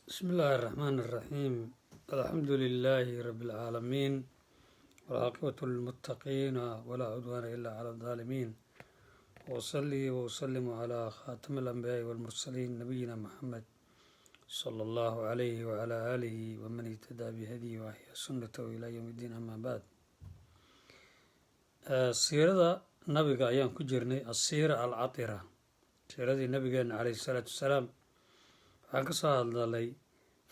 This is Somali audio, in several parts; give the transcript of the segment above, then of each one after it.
بسم الله الرحمن الرحيم. الحمد لله رب العالمين، والعاقبة للمتقين ولا عدوان إلا على الظالمين. وأصلي وأسلم على خاتم الأنبياء والمرسلين نبينا محمد صلى الله عليه وعلى آله ومن اهتدى بهديه وأحيا سنته إلى يوم الدين. أما بعد، سيرة نبي أيام كجرني السيرة العطرة، سيرة النبي عليه الصلاة والسلام. waxaan ka soo hadlalay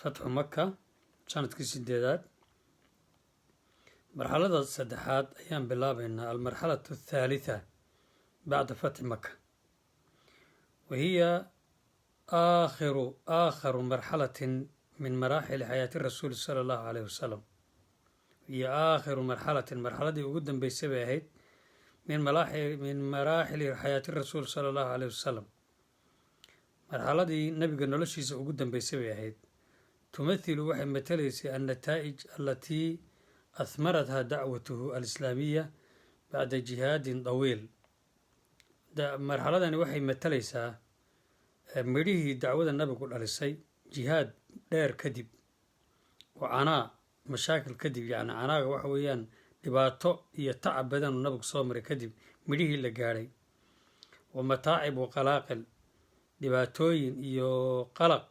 fatxu maka sanadkii sideedaad. marxalada saddexaad ayaan bilaabaynaa almarxalatu athaalitha bacda fatxi maka, wahiya aakhiru marxalatin min maraaxili xayaati rasuuli sala allahu alayhi wasalam. hiya aakhiru marxalatin, marxaladii ugu dambeysay bay ahayd min maraaxili xayaati rasuul sala allahu alayhi wasalam. marxaladii nabiga noloshiisa ugu dambeysay bay ahayd. tumathilu waxay matalaysay annataa'ij alatii ahmaratha dacwatuhu alislaamiya bacda jihaadin dawiil. marxaladani waxay matalaysaa midhihii dacwada nabigu dhalisay jihaad dheer kadib, oo mashaakil kadib, yacni canaaga waxa weeyaan dhibaato iyo tacab badanuu nabigu soo maray kadib midhihii la gaadhay. wa mataacib wa qalaaqil, dhibaatooyin iyo qalaq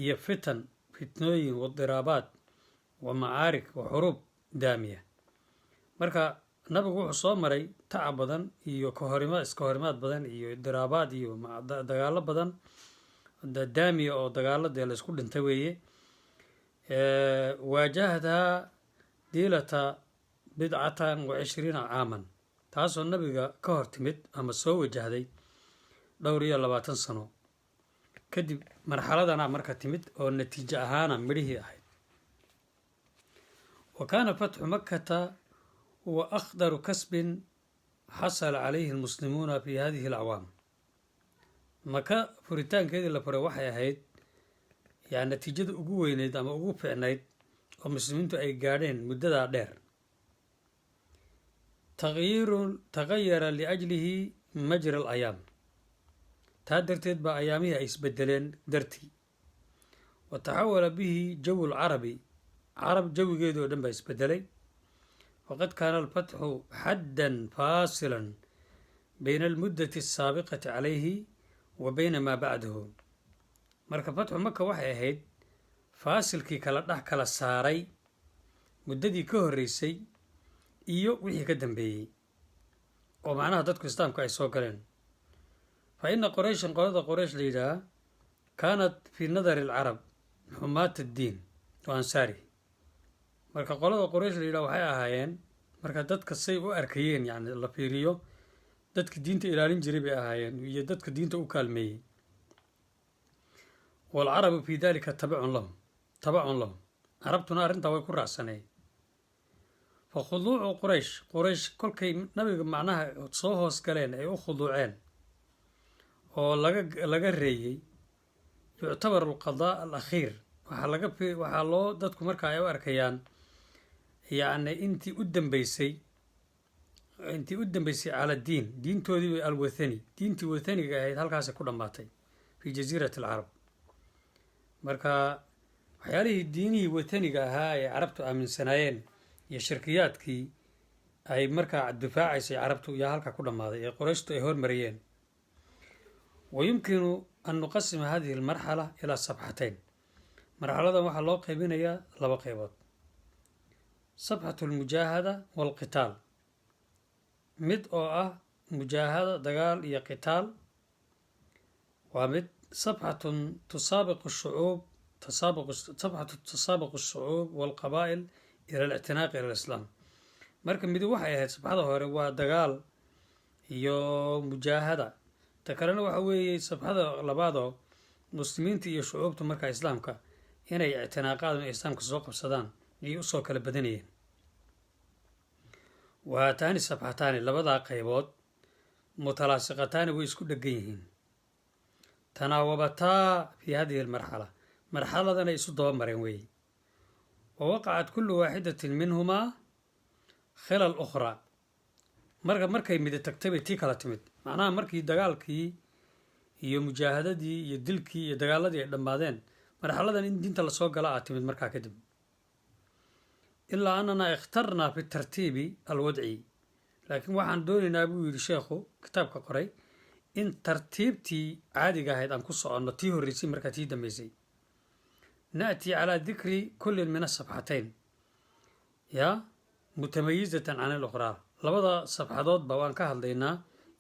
iyo fitnooyin wadiraabaad wa macaarig wa xuruub daamiya. marka nabigu wuxuu soo maray tacab badan iyo iska horimaad badan iyo diraabaad iyo dagaalo badan daamiya oo dagaaladee la isku dhintay weeye. waajahadhaa diilata 27 caaman, taasoo nabiga ka hor timid ama soo wajahday dhowr iyo 20 sano kadib. marxaladana marka timid oo natiijo ahaana midhihii ahayd. wa kaana fatxu makata huwa akhdaru kasbin xasala calayhi almuslimuuna fi hadihi alacwaam. maka furitaankeedii la furay waxay ahayd yani natiijada ugu weyneyd ama ugu fiicnayd oo muslimiintu ay gaadheen muddadaa dheer. tagayara liajlihi majra alayaam, taa darteed baa ayaamihii ay isbedeleen dartii. wa taxawala bihi jawu lcarabi, carab jawigeedi oo dhan baa isbedelay. waqad kaana alfatxu xaddan faasilan bayna almuddati asaabiqati calayhi wa bayna maa bacdahu. marka fatxu maka waxay ahayd faasilkii kala saaray muddadii ka horreysay iyo wixii ka dambeeyey, oo macnaha dadku islaamka ay soo galeen. fa ina qurayshan, qolada qoraysh la yidhaha, kaanat fii nadari alcarab xumaat addiin wa ansaari. marka qolada qoraysh la yidhaha waxay ahaayeen, marka dadka say u arkayeen yani la fiiriyo, dadka diinta ilaalin jiray bay ahaayeen iyo dadka diinta u kaalmeeyey. waalcarabu fii dalika tabacun lahum, carabtuna arrintaa way ku raacsaneen. fa khuduucu quraysh kolkay nabiga macnaha soo hoos galeen ay u khuduuceen oo laga reeyey, yuctabaru alqadaa alakhiir, waxaa loo dadku marka ay u arkayaan yacni intii u dambeysay cala diin, diintoodii alwathani, diintii wathaniga ahayd halkaasay ku dhammaatay fii jasiirati alcarab. marka waxyaalihii diinihii wathaniga ahaa ee carabtu aaminsanaayeen iyo shirkiyaadkii ay markaa difaacaysay carabtu yaa halkaa ku dhammaaday ee qorayshtu ay hormariyeen. wayumkinu an nuqasima hadihi almarxala ilaa sabxatayn. marxaladan waxaa loo qaybinayaa 2 qaybood: sabxatu almujaahada waalqitaal, mid oo ah mujaahada dagaal iyo qitaal waa mid. sabxatun tusaabiqu ashucuub waalqabaa'il ila alictinaaqi ila alislaam. marka midi waxay ahayd sabxada hore waa dagaal iyo mujaahada, ta kalena waxa weeye sabxada labaadoo muslimiinta iyo shucuubta markaa islaamka inay ictinaaqaad inay islaamka soo qabsadaan ayay usoo kala badanayeen. wahaataani sabxataani, labadaa qaybood, mutalaasiqataani way isku dhegan yihiin. tanaawabataa fi hadihi almarxala, marxaladanay isu daba mareen weeye. wa waqacat kullu waaxidatin minhumaa khila alukhraa. markay midi tagtay bay tii kala timid. macnaha markii dagaalkii iyo mujaahadadii iyo dilkii iyo dagaaladii ay dhammaadeen marxaladan in diinta lasoo gala aa timid markaa kadib ilaa annana ikhtarnaa fi tartiibi alwadci laakiin waxaan doonaynaa buu yidhi sheekhu kitaabka qoray in tartiibtii caadiga ahayd aan ku soconno tii horreysay markaa tii dambeysay na'tii calaa dikri kullin min asafxatayn yaa mutamayizatan can ilukhraa labada safxadoodba waan ka hadlaynaa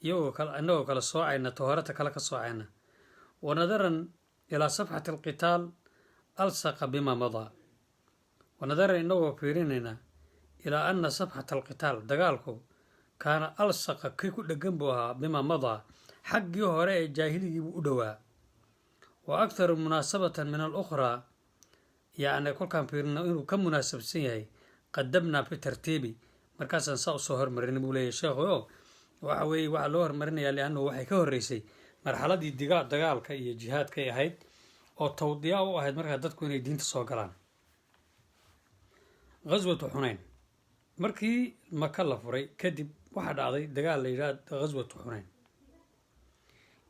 inagoo kala soocayna tohorata kale ka soocayna wanadaran ilaa safxati alqitaal alsaqa bima madaa wanadaran inagoo fiirinayna ilaa ana safxata alqitaal dagaalku kaana alsaqa kii ku dhegan buu ahaa bima madaa xaggii hore ee jaahiligiibuu u dhowaa wa akharu munaasabatan min alukhraa yacni kolkaan fiirino inuu ka munaasabsan yahay qadamnaa fi tartiibi markaasaan saa usoo hormarin buu leeyahy sheekhu o waxa weeye waxaa loo hormarinayaa liannahu waxay ka horreysay marxaladii dagaalka iyo jihaadkay ahayd oo tawdiya u ahayd markaa dadku inay diinta soo galaan ghaswatu xunayn markii maka la furay kadib waxaa dhacday dagaal la yidhaha ghaswatu xunayn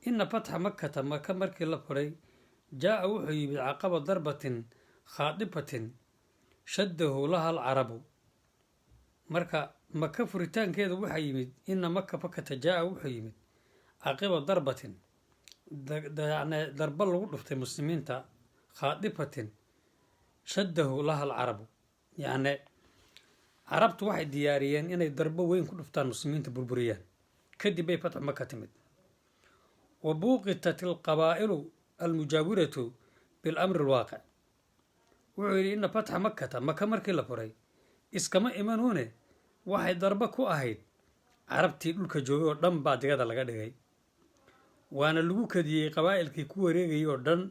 ina fatxa makata maka markii la furay jaa-a wuxuu yimid caqaba darbatin khaadibatin shaddahu laha alcarabu marka maka furitaankeeda waxaa yimid ina maka fakata jaa-a wuxuu yimid caqiba darbatin yani darba lagu dhuftay muslimiinta khaadibatin shaddahu laha alcarabu yacni carabtu waxay diyaariyeen inay darbo weyn ku dhuftaan muslimiinta burburiyaan kadib bay fatxu maka timid wa buuqitat alqabaa'ilu almujaawiratu bilamri alwaaqic wuxuu yidhi ina fatxa makata maka markii la furay iskama imanuune waxay darbo ku ahayd carabtii dhulka joogay oo dhan baa digada laga dhigay waana lagu kadiyey qabaa'ilkii ku wareegayay oo dhan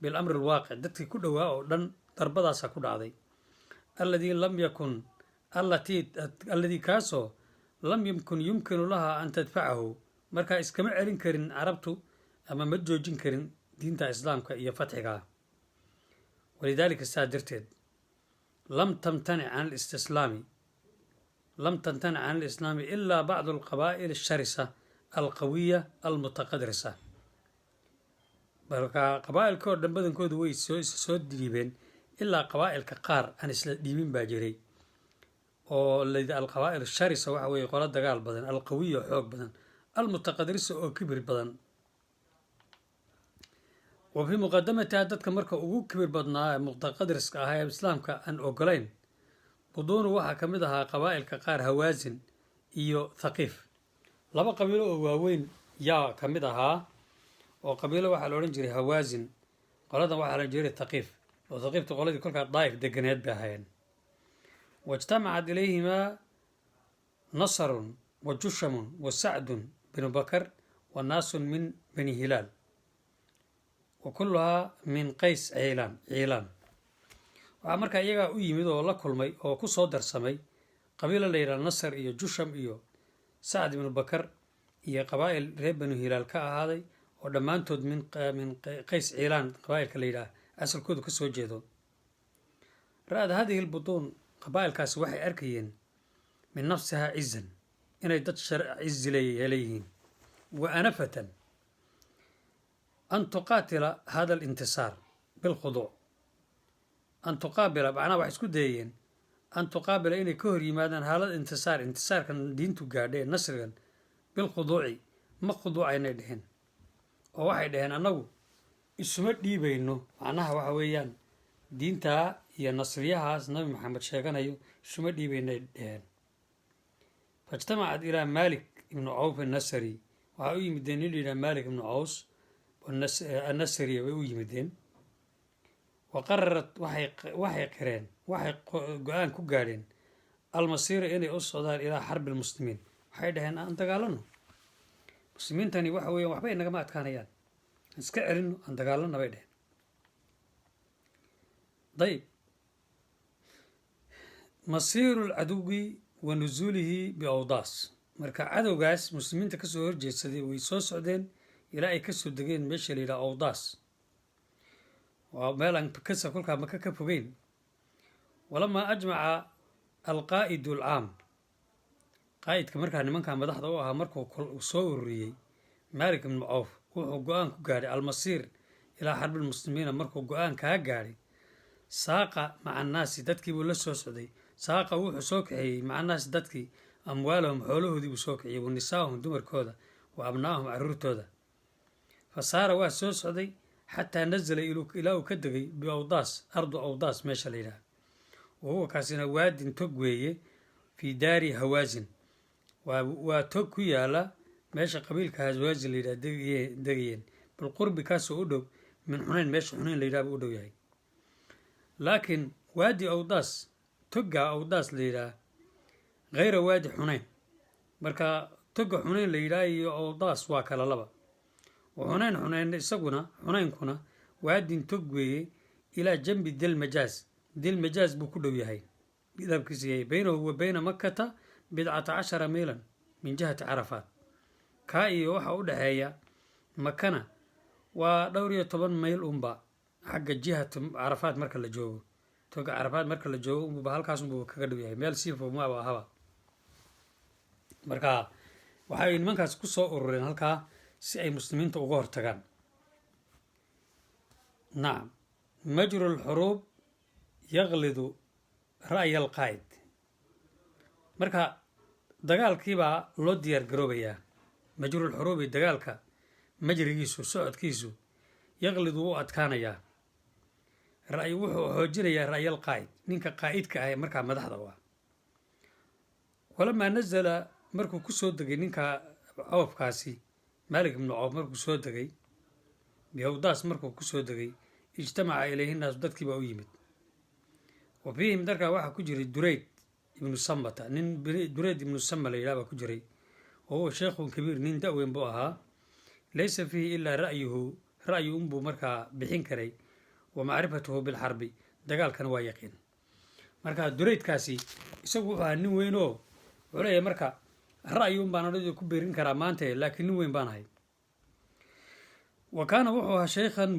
bilamri alwaaqic dadkii ku dhowaa oo dhan darbadaasaa ku dhacday alladii kaasoo lam yumkinu lahaa an tadfacahu markaa iskama celin karin carabtu ama ma joojin karin diinta islaamka iyo fatxigaa walidaalika saa darteed lam tamtanic can alislaami ilaa bacdu alqabaa'il asharisa alqawiya almutaqadrisa markaa qabaa'ilka oo dhan badankoodu way soo dhiibeen ilaa qabaa'ilka qaar aan isla dhiibin baa jiray oo alqabaa'il asharisa waxa weeye qolo dagaal badan alqawiya xoog badan almutaqadrisa oo kibir badan wa fii muqadamatiha dadka marka ugu kibir badnaa ee mutaqadriska ahaa ee islaamka aan ogolayn buduunu waxaa ka mid ahaa qabaa'ilka qaar hawaasin iyo thaqiif laba qabiilo oo waaweyn yaa ka mid ahaa oo qabiilo waxaa la odhan jiray hawaasin qoladan waxaa la jiray thaqiif oo thaqiifta qoladii kolkaa daa'if deganeed bay ahaayeen waijtamacad ilayhimaa nasarun wa jushamun wa sacdun binu bakar wa naasun min bani hilaal wa kulluhaa min qays ciilaan waxaa markaa iyagaa u yimid oo la kulmay oo ku soo darsamay qabiilo la yidhaha nasar iyo jusham iyo sacd ibnu bakar iyo qabaa'il reer banu hilaal ka ahaaday oo dhammaantood min qays ciilaan qabaa'ilka la yidhaah asalkoodu ka soo jeedo ra-ad hadihi lbutuun qabaa'ilkaasi waxay arkayeen min nafsihaa cizan inay dad cizi leeyihiin wa anafatan an tuqaatila hada alintisaar bilkhuduuc an tuqaabila macnaha waxay isku dayayeen an tuqaabila inay ka hor yimaadaan haalad intisaarkan diintu gaadha ee nasrigan bilkhuduuci ma khuduucaynay dheheen oo waxay dhaheen annagu isuma dhiibayno macnaha waxa weeyaan diintaa iyo nasriyahaas nabi maxamed sheeganayo isuma dhiibaynay dheheen faijtamacad ilaa maalik ibnu cawf annasari waxaa u yimideen nin la yidhaha maalik ibnu caws annasariya way u yimideen wa qararat waxay qireen waxay go-aan ku gaadheen almasiira inay u socdaan ilaa xarbi lmuslimiin waxay dhaheen aan dagaalano muslimiintani waxa weeyaan waxbay nagama adkaanayaan aan iska celino aan dagaalana bay dheheen dayib masiiru lcaduwi wa nusuulihi biawdaas marka cadowgaas muslimiinta kasoo horjeedsaday way soo socdeen ilaa ay kasoo degeen meesha la yidhaha awdaas waa meel aan kasa kolkaa maka ka fogeyn walamaa ajmaca alqaa'idu alcaam qaa'idka markaa nimankaa madaxda u ahaa markuu soo ururiyey maalik ibnu cawf wuxuu go-aan ku gaadhay almasiir ilaa xarbi lmuslimiina markuu go-aan kaa gaadhay saaqa maca annaasi dadkii buu la soo socday saaqa wuxuu soo kaxeeyey maca annaasi dadkii amwaalahum xoolahoodii buu soo kiciyey wa nisaahum dumarkooda wa abnaa'ahum carruurtooda fa saara waa soo socday xataa nazala ilaa uu ka degay biawdaas ardu awdaas meesha la yidhaha wa huwa kaasina waadin tog weeye fii daari hawaasin waa tog ku yaala meesha qabiilka hawaasin la yidhaha degayeen bilqurbi kaasoo u dhow min xunayn meesha xunayn la yidhaha buu u dhow yahay laakiin waadi awdaas togga awdaas la yidhaha hayra waadi xunayn marka togga xunayn la yidhaha iyo awdaas waa kala laba xunayn isaguna xunaynkuna waadin tog weeye ilaa janbi dilmajaaz buu ku dhow yahay midabkiisa yahay baynahu wa bayna makkata 17 miilan min jihati carafaat kaa iyo waxa u dhexeeya makana waa dhowr iyo 10 mayl unba xagga jihata carafaat marka la joogo toga carafaat marka la joogo unba halkaas unbuu kaga dhow yahay meel siifo maaba ahaba marka waxay nimankaas ku soo urureen halkaa si ay muslimiinta uga hortagaan nacam majru lxuruub yaqlidu ra'ya alqaa'id marka dagaalkiibaa loo diyaar garoobayaa majrulxuruubi dagaalka majrigiisu socodkiisu yaqlidu wuu adkaanayaa wuxuu xoojinayaa ra'yal qaa'id ninka qaa'idka ah ee markaa madaxda u ah walamaa nazala markuu ku soo degay ninka cawfkaasi maalik ibnu cawf markuu soo degay bihawdaas markuu ku soo degay ijtamaca ilayhi naasu dadkii baa u yimid wa fiihim darkaa waxaa ku jiray durayd ibnu samata nin durayd ibnu sama la yidhaha baa ku jiray wa huwa sheikhun kabiir nin da-weyn buu ahaa laysa fiihi ilaa ra'yu unbuu markaa bixin karay wa macrifatuhu bilxarbi dagaalkana waa yaqiin marka duraydkaasi isagu wuxuu ahaa nin weyn oo wuxuu leeyahay marka ra'yi un baan odhadi ku beerin karaa maanta laakiin nin weyn baan ahay wa kaana wuxuu ahaa sheykhan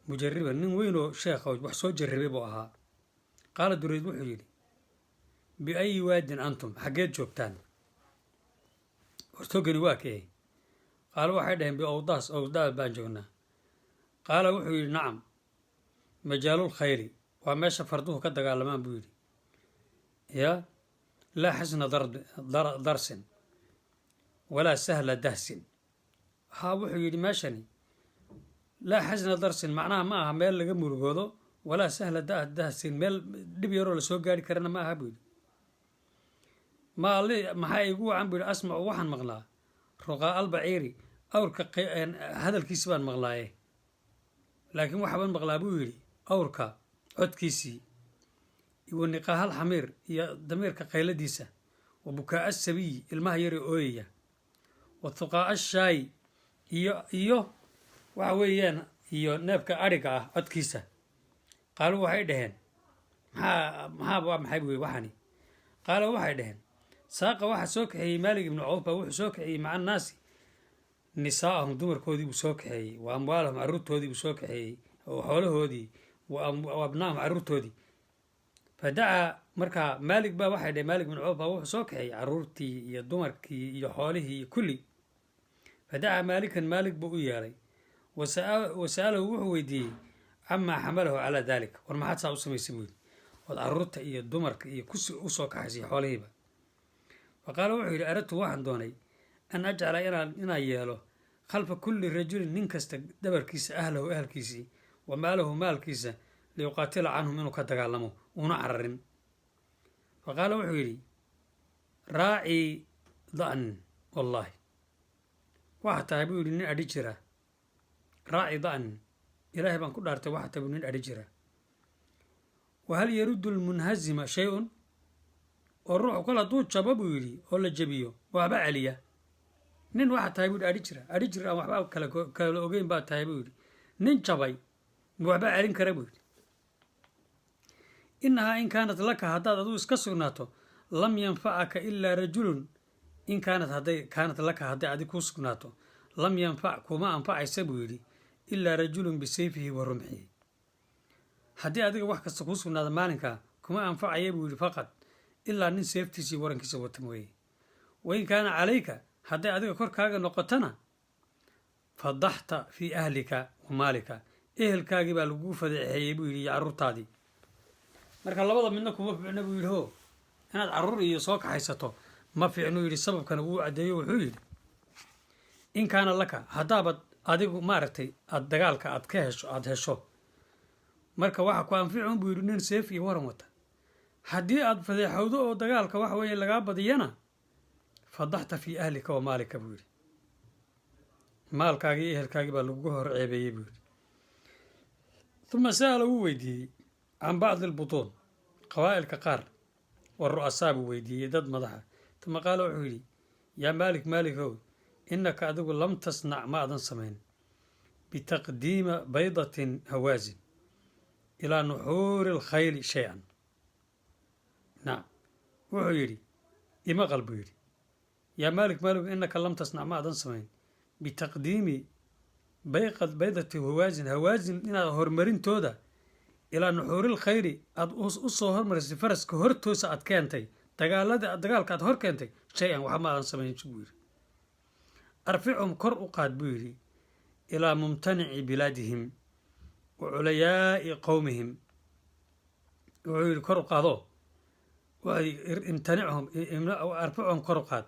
mujariban nin weyn oo sheekha wax soo jarribay buu ahaa qaala durayd wuxuu yidhi biayi waadin antum xaggeed joogtaan hortogani waa kee qaala waxay dhaheen biawdaas baan joognaa qaala wuxuu yidhi nacam majaalul khayri waa meesha farduhu ka dagaalamaan buu yidhi yaa laa xasna darsin walaa sahla dahsin haa wuxuu yidhi meeshani laa xasna darsin macnaha ma aha meel laga murugoodo walaa sahla dahsin meel dhib yaroo lasoo gaari karana ma aha buu yidhi maxaa igu wacan buu yidhi asmacu waxaan maqlaa ruqaa albaciiri awrka hadalkiisi baan maqlaaye laakiin waxaabaan maqlaa buu yidhi awrka codkiisii wa niqaahal xamiir iyo damiirka qayladiisa wa bukaa sabiyi ilmaha yare ooyaya wa thuqaa shaayi iyo waxa weeyaan iyo neefka adhiga ah codkiisa qaalu waxay dhaheen maxay buu waxani qaala waxay dhaheen saaqa waxaa soo kaxeeyey maalik ibnu cawf baa wuxuu soo kaxeeyey maca annaasi nisaa'ahum dumarkoodii buu soo kaxeeyey wa amwaalahum carruurtoodii buu soo kaxeeyey oo xoolahoodii wa abnaahum carruurtoodii fa dacaa markaa maalik baa waxay dhaheen maalik ibnu cawf baa wuxuu soo kaxeeyey carruurtii iyo dumarkii iyo xoolihii iyo kulli fa dacaa maalikan maalik buu u yeelay wa sa'alahu wuxuu weydiiyey camaa xamalahu calaa daalik war maxaad saa u samaysay buu yidhi ood carruurta iyo dumarka iyo kusi u soo kaxaysay xoolihiiba fa qaala wuxuu yidhi aradtu waxaan doonay an ajcala inaan yeelo khalfa kulli rajulin nin kasta dhabarkiisa ahlahu ahalkiisii wa maalahu maalkiisa liyuqaatila canhum inuu ka dagaalamo una cararin fa qaala wuxuu yidhi raacii da'nin wallaahi waxa tahay buu yidhi nin adhi jira raaci da'nin ilaahay baan ku dhaartay waxa tahay buu nin adhi jira wahal yaruddu lmunhazima shay-un oo ruuxu kol hadduu jabo buu yidhi oo la jebiyo waxba celiya nin waxa tahay buu yidhi adhi jir aan waxba kala ogeyn baa tahay buu yidhi nin jabay waxba celin kara buu yidhi inahaa in kaanat laka haddaad aduu iska sugnaato lam yanfacaka ilaa rajulun in kaanat laka hadday adig kuu sugnaato lam yanfac kuma anfacaysa buu yidhi ilaa rajulun bisayfihi wa rumxihi haddii adiga wax kasta kuu sugnaada maalinkaa kuma anfacaya buu yidhi faqad ilaa nin seeftiisii warankiisa wata mooye wain kaana calayka hadday adiga korkaaga noqotona fadaxta fii ahlika wa maalika ehelkaagii baa laguu fadeexeeyey buu yidhi iyo carruurtaadii marka labada midna kuma fiicna buu yidhi ho inaad carruur iyo soo kaxaysato ma fiicnuu yidhi sababkana wuu caddeeyo wuxuu yidhi in kaana laka haddaabad adigu maaragtay aad dagaalka aad ka hesho aada hesho marka waxa ku anficun buu yidhi nin seef iyo waran wata haddii aad fadeexowdo oo dagaalka waxa weeye lagaa badiyana fadaxta fii ahlika wa maalika buu yidhi maalkaagii iyo ehelkaagii baa lagugu hor ceebeeyey buu yidhi uma sa'ala wuu weydiiyey can bacdi albutuun qabaa'ilka qaar wa ru'asaa buu weydiiyey dad madaxa uma qaala wuxuu yidhi yaa maalik maalikow innaka adigu lam tasnac ma adan samayn bitaqdiima baydatin hawaasin ilaa nuxuuri alkhayli shay-an nacam wuxuu yidhi imaqal buu yidhi yaa maalik maalikow innaka lam tasnac ma adan samayn bitaqdiimi baydati hawaasin inaad horumarintooda ilaa nuxuuril khayri aada u soo hormarisay faraska hortoosa aad keentay dagaalka aad hor keentay shay-an waxa ma aadan samayn buu yidhi arficum kor u qaad buu yidhi ilaa mumtanici bilaadihim wa culayaa'i qowmihim wuxuu yidhi kor u qaado arficum kor u qaad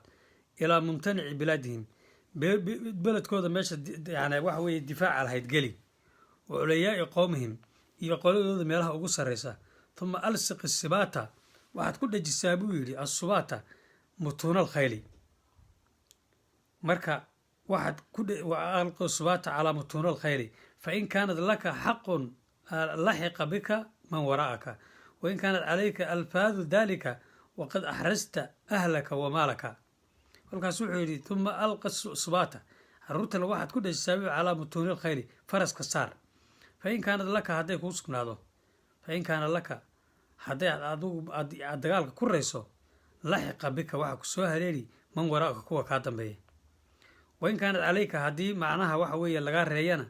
ilaa mumtanici bilaadihim beledkooda meesha yani waxa weeye difaaca lahayd geli wa culayaa'i qowmihim iyo qoladooda meelaha ugu sarraysa uma alsiq isibaata waxaad ku dhajisaa buu yidhi assubaata mutuuna alkhayli marka waxaad alqi subaata calaa mutuuna alkhayli fain kaanat laka xaqun laxiqa bika man waraa'aka wain kaanat calayka alfaadu dalika waqad axrasta ahlaka wa maalaka kolkaas wuxuu yidhi uma alqa subaata carruurtana waxaad ku dhajisaa buu calaa mutuuni alkhayli faraska saar fain kaanad laka hadday kuu sugnaado fain kaana laka hadday adigu aad dagaalka ku rayso laxiqa bika waxa ku soo haleeli man waraa'aka kuwa kaa dambeeya wain kaanad calayka haddii macnaha waxa weeye lagaa reeyana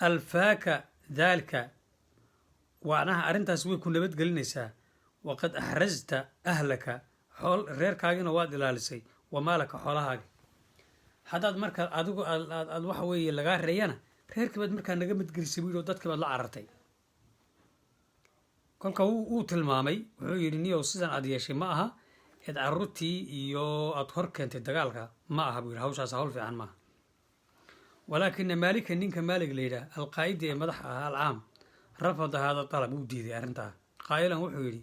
alfaaka daalika macnaha arrintaas way ku nabadgelinaysaa waqad axrasta ahlaka reerkaagina waad ilaalisay wa maalaka xoolahaaga haddaad marka adigu aad waxa weeye lagaa reeyana reerkii baad markaa naga madgelisay buu yidhi oo dadkii baad la carartay kolka wuu tilmaamay wuxuu yidhi niyow sidan aad yeeshay ma aha eed carruurtii iyo aad hor keentay dagaalka ma aha buu yidhi hawshaas hawl fiican maaha walaakina maalika ninka maalig la yidhaah alqaa'idi ee madaxa ahaa alcaam rafada haada dalab wuu diiday arrintaa qaa'ilan wuxuu yidhi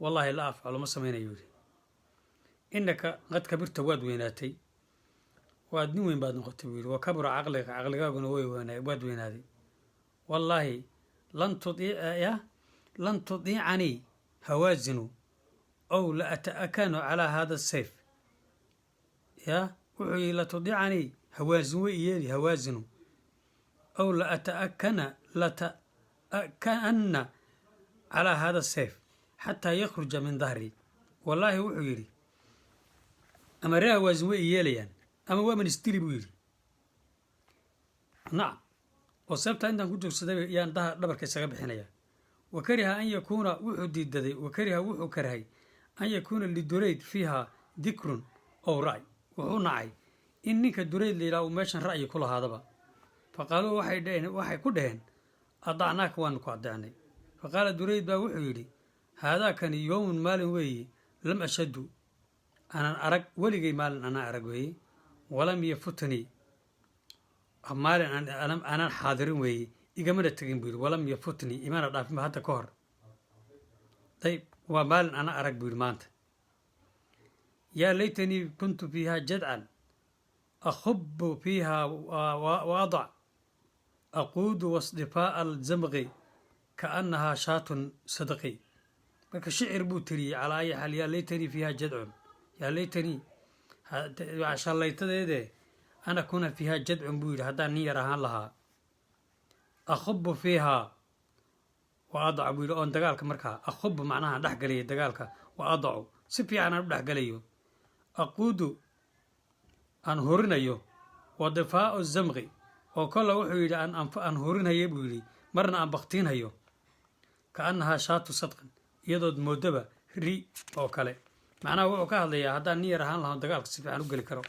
wallaahi la afcalo ma samaynayo yidhi innaka qad kabirta waad weynaatay waad nin weyn baad noqotay buu yidhi wa kabura caqligaaguna waad weynaaday wallaahi lan tudiicanii hawaasinu ow la ata'akanu calaa haada sayf ya wuxuu yidhi la tudiicanii hawaasin way iyeeli hawaasinu ow la ata'akana calaa haada sayf xataa yakhruja min dahri wallaahi wuxuu yidhi ama ree hawaasin way iyeelayaan ama waa manistili buu yidhi nacam oo sababtaa intaan ku joogsaday yaan dhabarka isaga bixinaya wa kariha an yakuuna wuxuu diidaday wa kariha wuxuu karhay an yakuuna lidurayd fiiha dikrun ow ra'y wuxuu nacay in ninka durayd la yidhaha uu meeshan ra'yi ku lahaadaba fa qaaluu waxay ku dhaheen adacnaaka waanu ku adeecnay fa qaala durayd baa wuxuu yidhi haadaakani yowmun maalin weeye lam ashaddu aanan arag weligay maalin anaa arag weeye walam yafutnii maalin aanan xaadirin weeye igamana tegin buu yidhi walam yafutnii imana dhaafinba hadda ka hor dayb waa maalin ana arag buu yidhi maanta yaa laytanii kuntu fiiha jadcan akhubu fiiha wa adac aquudu wasdifaa'a alzamqi kaannahaa shaatun sadqi marka shicir buu tiriyey calaa ayi xaal yaa laytanii fiiha jadcun yaa laytanii shallaytadeede ana kuna fiiha jadcun buu yidhi haddaan nin yar ahaan lahaa akhubu fiihaa wa adacu buu yidhi oon dagaalka markaa akhubu macnaha dhex galaya dagaalka wa adacu si fiican aan u dhex galayo aquudu aan horinayo wa difaa'u zamqi oo kolla wuxuu yidhi aan horinhayo buu yidhi marna aan baktiinhayo ka annahaa shaatu sadqan iyadood moodaba ri oo kale macnaha wuxuu ka hadlayaa haddaan nin yar ahaan lahaa dagaalka si fiican u geli karo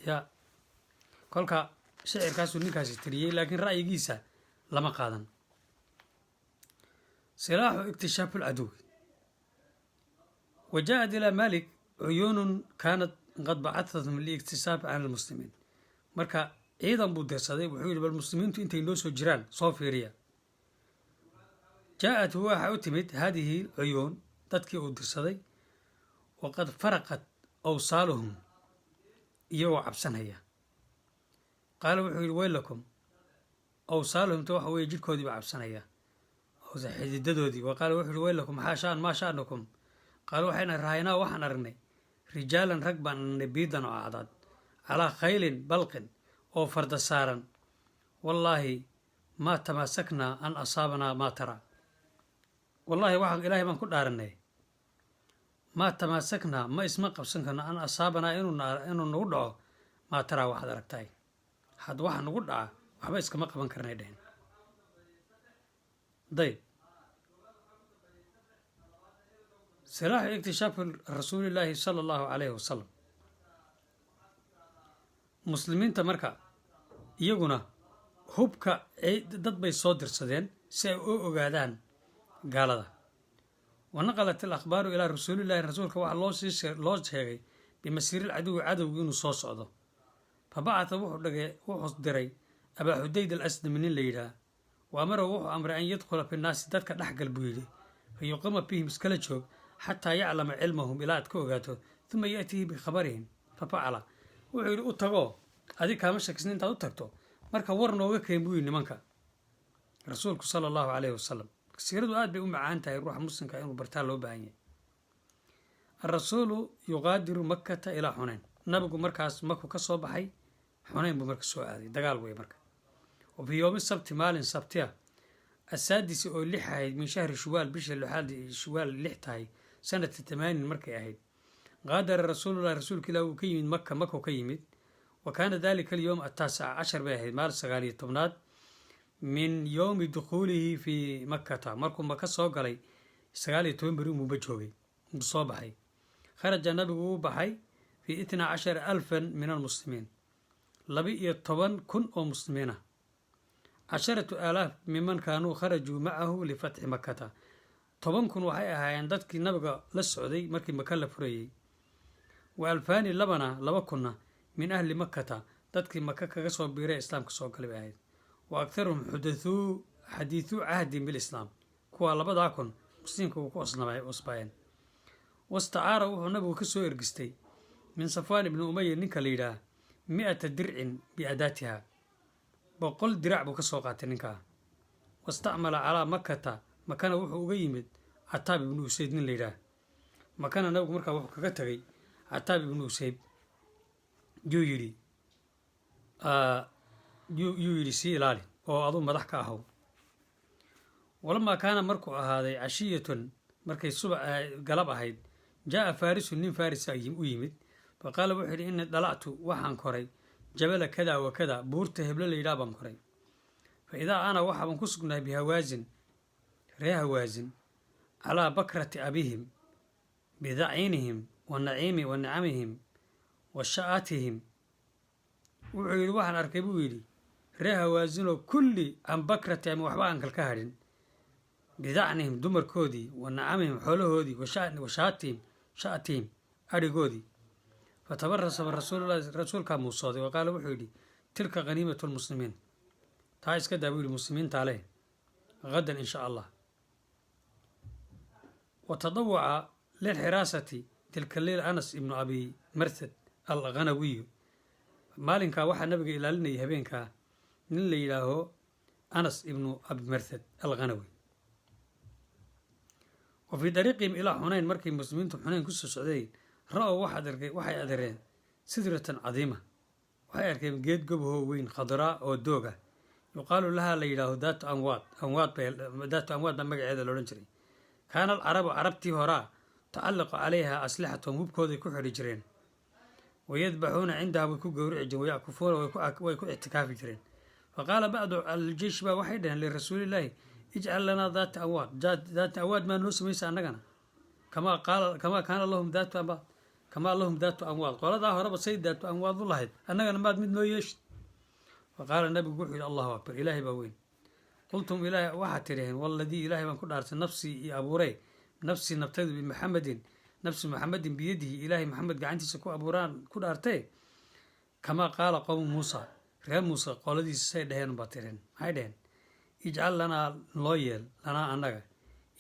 ya kolka shicirkaasuu ninkaasi tiriyey laakiin ra'yigiisa lama qaadan. silaaxu iktishaaf alcaduw. وجاءت إلى مالك عيون كانت قد بعثتهم لاكتساب عن المسلمين. marka ciidan buu dirsaday wuxuu yidhi bal muslimiintu intay noo soo jiraan soo fiiriya. جاءت waxa u timid هذه العيون dadkii uu dirsaday وقد فرقت أوصالهم iyagoo cabsanaya. qaala wuxuu yidhi waylakum awsaalahum ta waxa weeye jidhkoodii baa cabsanaya xididadoodii. waqaala wuxuu yidhi waylakum maa sha'nukum. qaala waxayna rahaynaa waxaan aragnay rijaalan rag baan aragnay biidan oo cadad calaa khaylin balqin oo farda saaran. wallaahi maa tamaasaknaa an asaabanaa maa tara. wallaahi waxaan ilaahay baan ku dhaaranay maa tamaasaknaa ma isma qabsan karno an asaabanaa inuu nagu dhaco maa taraa waxaad aragtahay. had waxa nagu dhaca waxba iskama qaban karnay dhehen. dayb silaaxu iktishaaf rasuulillaahi sala allahu calayhi wasalam. muslimiinta marka iyaguna hubka dad bay soo dirsadeen si ay u ogaadaan gaalada. wanaqalat alakhbaaru ilaa rasuulillahi rasuulka waxaa loo sheegay bimasiiri lcaduwi cadowgi inuu soo socdo. fabacata wuxuu diray abaa xudayd alasdami nin la yidhaah. wa amarahu wuxuu amray an yadkhula fi nnaasi dadka dhexgal buu yidhi fa yuqima bihim iskala joog xataa yaclama cilmahum ilaa aad ka ogaato uma ya'tihi bikhabarihim. fafacala wuxuu yidhi u tagoo adig kaama shakisna intaad u tagto marka war nooga keen buu yidhi nimanka. rasuulku sala allahu calayhi wasalam siiradu aad bay u macaan tahay ruuxa muslimka inuu bartaa loo baahan yahay. alrasuulu yuqaadiru makkata ilaa xunayn. nabigu markaas maku ka soo baxay xunayn buu marka soo aaday dagaal wey marka. wa fii yowmi sabti maalin sabtiya asaadisi oo 6 ahayd min shahri shuwaal bisha lixaad shuwaal 6 tahay sanata 80 markay ahayd. qaadara rasuulullahi rasuulka ilaah uu ka yimid maka ka yimid. wa kaana dalika alyowm 19 bay ahayd maalin 19aad min yowmi dukhuulihi fii makkata markuu maka soo galay 19 beri umuuba joogay intuu soo baxay. kharaja nabigu uu baxay fii 12,000 min almuslimiin 12,000 oo muslimiinah. 10,000 miman kaanuu kharajuu macahu lifatxi makkata 10,000 waxay ahaayeen dadkii nabiga la socday markii maka la furayey. wa 2,200 min ahli makkata dadkii maka kaga soo biiray islaamka soo galay bay ahayd. wa akharuhum xadiithuu cahdin bilislaam kuwaa 2,000 muslimka uu ku osbaayeen. wastacaara wuxuu nabigu ka soo ergistay min safwaan ibni umaya ninka la yidhaah 100 dircin biadaatiha 100 dirac buu ka soo qaatay ninkaa. wastacmala calaa makkata makana wuxuu uga yimid cataab ibnu usayd nin la yidhaah. makana nabigu markaa wuxuu kaga tagay cataab ibnu usayd yuu yidhi sii ilaali oo aduu madax ka ahow. walamaa kaana markuu ahaaday cashiyatun markay galab ahayd jaa'a faarisun nin farisa u yimid. faqaala wuxuu yidhi innii dhalactu waxaan koray jabala kada wa kada buurta heblo la yidhaah baan koray. fa idaa ana waxaaban ku sugnahay bihawaasin ree hawaasin calaa bakrati abihim bidaciinihim wa nicamihim wa sha'atihim. wuxuu yidhi waxaan arkay buu yidhi ree hawaasinoo kulli can bakrati ama waxba aan kalka hadhin bidacnihim dumarkoodii wa nacamihim xoolahoodii wa sha'atihim adhigoodii. fatabarasa rasuululahi rasuulkaa muusooday waqaala wuxuu yidhi tilka khaniimatu lmuslimiin taa iska daa buu yidhi muslimiintaa leh hadan in sha allah. wa tadawaca lilxiraasati tilka leyl anas ibnu abi marthad alghanawiyu. maalinkaa waxaa nabiga ilaalinayay habeenkaa nin la yidhaaho anas ibnu abi marthad alghanawi. wa fii dariiqihim ilaa xunayn markay muslimiintu xunayn kusoo socdeen ra-ow waxay adeereen sidratan cadiima. waxay arkeen geed gobahoo weyn khadraa oo dooga yuqaalu lahaa la yidhaaho daatu anwaad baa magaceeda loodhan jiray. kaana alcarabu carabtii horaa tacallaqu calayha aslixatahum hubkooday ku xidhi jireen. wayadbaxuuna cindaha way ku gowrici jireen wayackufuuna way ku ictikaafi jireen. faqaala bacdu aljeish baa waxay dhaheen lirasuulillaahi ijcal lanaa daata anwaad maa noo samaysa annagana kamaa kaana lahum daatu anwaad qoladaa horeba say daatu anwaad u lahayd annagana maad mid noo yeeshid. faqaala nabigu wuxuu yidhi allahu akbar ilaahay baa weyn. qultum ilaah waxaad tidhaheen waladii ilaahay baan ku dhaartay nafsii iyo abuurey nafsii naftaydu bimaxamedin nafsi maxamedin biyadihi ilaahay maxamed gacantiisa ku abuuraan ku dhaartee kamaa qaala qowmu muusa reer muuse qoladiisa say dheheen baad tidheen maxay dheheen ijcal lanaa loo yeel lanaa annaga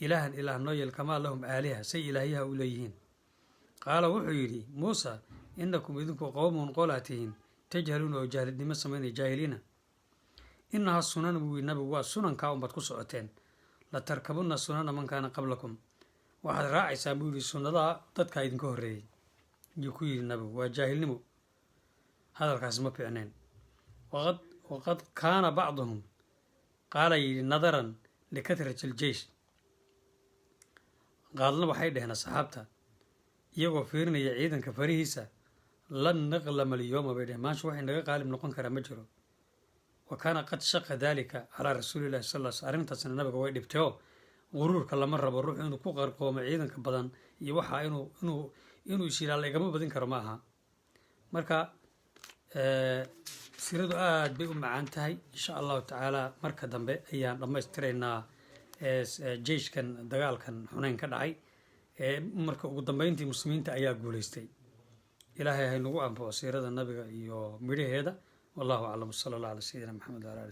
ilaahan ilaah noo yeel kamaa lahum aaliha say ilaahyaha u leeyihiin. qaala wuxuu yidhi muusa inakum idinku qowmun qolaa tihiin tajhaluuna oo jaahilnimo samaynaya jaahiliina. inahaa sunan buu yidhi nabigu waa sunankaa unbaad ku socoteen la tarkabunna sunana man kaana qablakum waxaad raacaysaa buu yidhi sunnadaha dadkaa idinka horreeyey ayuu ku yidhi nabigu waa jaahilnimo hadalkaas ma fiicneen. waqad kaana bacduhum qaala yidhi nadaran likatrati iljeish qaadna waxay dheheen asxaabta iyagoo fiirinaya ciidanka farihiisa lan naqlama alyooma bay dheheen maasha waxay naga qaalib noqon karaa ma jiro. wa kaana qad shaqa daalika calaa rasuulillahi sal l arrintaasna nabiga way dhibtay oo quruurka lama rabo ruuxu inuu ku qarqoomo ciidanka badan iyo waxaa inuu ishilaala igama badin karo ma aha. marka siradu aada bay u macaan tahay insha allahu tacaala marka dambe ayaan dhammaystiraynaa jeyshkan dagaalkan xuneyn ka dhacay marka ugu dambeyntii muslimiinta ayaa guuleystay. ilaahay haynagu anfaco siirada nabiga iyo midhaheeda wallahu aclam sala allah ala sayidina maxamed wala ali